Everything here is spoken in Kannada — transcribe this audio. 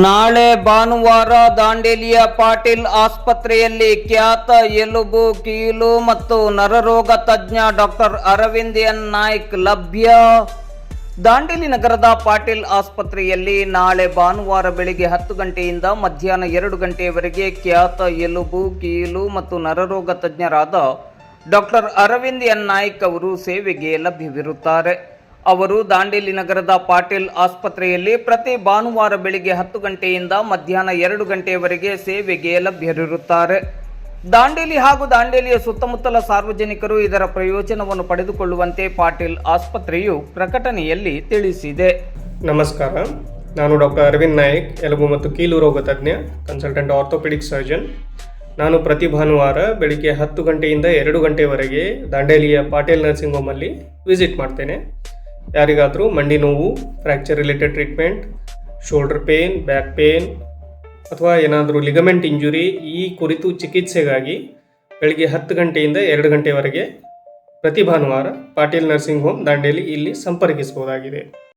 ನಾಳೆ ಭಾನುವಾರ ದಾಂಡೇಲಿಯ ಪಾಟೀಲ್ ಆಸ್ಪತ್ರೆಯಲ್ಲಿ ಖ್ಯಾತ ಎಲುಬು ಕೀಲು ಮತ್ತು ನರರೋಗ ತಜ್ಞ ಡಾಕ್ಟರ್ ಅರವಿಂದ್ ಎನ್ ನಾಯ್ಕ್ ಲಭ್ಯ. ದಾಂಡೇಲಿ ನಗರದ ಪಾಟೀಲ್ ಆಸ್ಪತ್ರೆಯಲ್ಲಿ ನಾಳೆ ಭಾನುವಾರ ಬೆಳಿಗ್ಗೆ 10 ಗಂಟೆಯಿಂದ ಮಧ್ಯಾಹ್ನ 2 ಗಂಟೆಯವರೆಗೆ ಖ್ಯಾತ ಎಲುಬು ಕೀಲು ಮತ್ತು ನರರೋಗ ತಜ್ಞರಾದ ಡಾಕ್ಟರ್ ಅರವಿಂದ್ ಎನ್ ನಾಯ್ಕ್ ಅವರು ಸೇವೆಗೆ ಲಭ್ಯವಿರುತ್ತಾರೆ. ಅವರು ದಾಂಡೇಲಿ ನಗರದ ಪಾಟೀಲ್ ಆಸ್ಪತ್ರೆಯಲ್ಲಿ ಪ್ರತಿ ಭಾನುವಾರ ಬೆಳಿಗ್ಗೆ 10 ಗಂಟೆಯಿಂದ ಮಧ್ಯಾಹ್ನ 2 ಗಂಟೆಯವರೆಗೆ ಸೇವೆಗೆ ಲಭ್ಯರಿರುತ್ತಾರೆ. ದಾಂಡೇಲಿ ಹಾಗೂ ದಾಂಡೇಲಿಯ ಸುತ್ತಮುತ್ತಲ ಸಾರ್ವಜನಿಕರು ಇದರ ಪ್ರಯೋಜನವನ್ನು ಪಡೆದುಕೊಳ್ಳುವಂತೆ ಪಾಟೀಲ್ ಆಸ್ಪತ್ರೆಯು ಪ್ರಕಟಣೆಯಲ್ಲಿ ತಿಳಿಸಿದೆ. ನಮಸ್ಕಾರ, ನಾನು ಡಾಕ್ಟರ್ ಅರವಿಂದ್ ನಾಯ್ಕ್, ಎಲುಬು ಮತ್ತು ಕೀಲು ರೋಗ ತಜ್ಞ, ಕನ್ಸಲ್ಟೆಂಟ್ ಆರ್ಥೋಪೆಡಿಕ್ ಸರ್ಜನ್. ನಾನು ಪ್ರತಿ ಭಾನುವಾರ ಬೆಳಿಗ್ಗೆ 10 ಗಂಟೆಯಿಂದ 2 ಗಂಟೆವರೆಗೆ ದಾಂಡೇಲಿಯ ಪಾಟೀಲ್ ನರ್ಸಿಂಗ್ ಹೋಮಲ್ಲಿ ವಿಸಿಟ್ ಮಾಡ್ತೇನೆ. ಯಾರಿಗಾದರೂ ಮಂಡಿ ನೋವು, fracture related treatment, shoulder pain, back pain ಅಥವಾ ಏನಾದರೂ ಲಿಗಮೆಂಟ್ ಇಂಜುರಿ ಈ ಕುರಿತು ಚಿಕಿತ್ಸೆಗಾಗಿ ಬೆಳಿಗ್ಗೆ 10 ಗಂಟೆಯಿಂದ 2 ಗಂಟೆವರೆಗೆ ಪ್ರತಿ ಭಾನುವಾರ ಪಾಟೀಲ್ ನರ್ಸಿಂಗ್ ಹೋಮ್ ದಾಂಡೇಲಿ ಇಲ್ಲಿ ಸಂಪರ್ಕಿಸಬಹುದಾಗಿದೆ.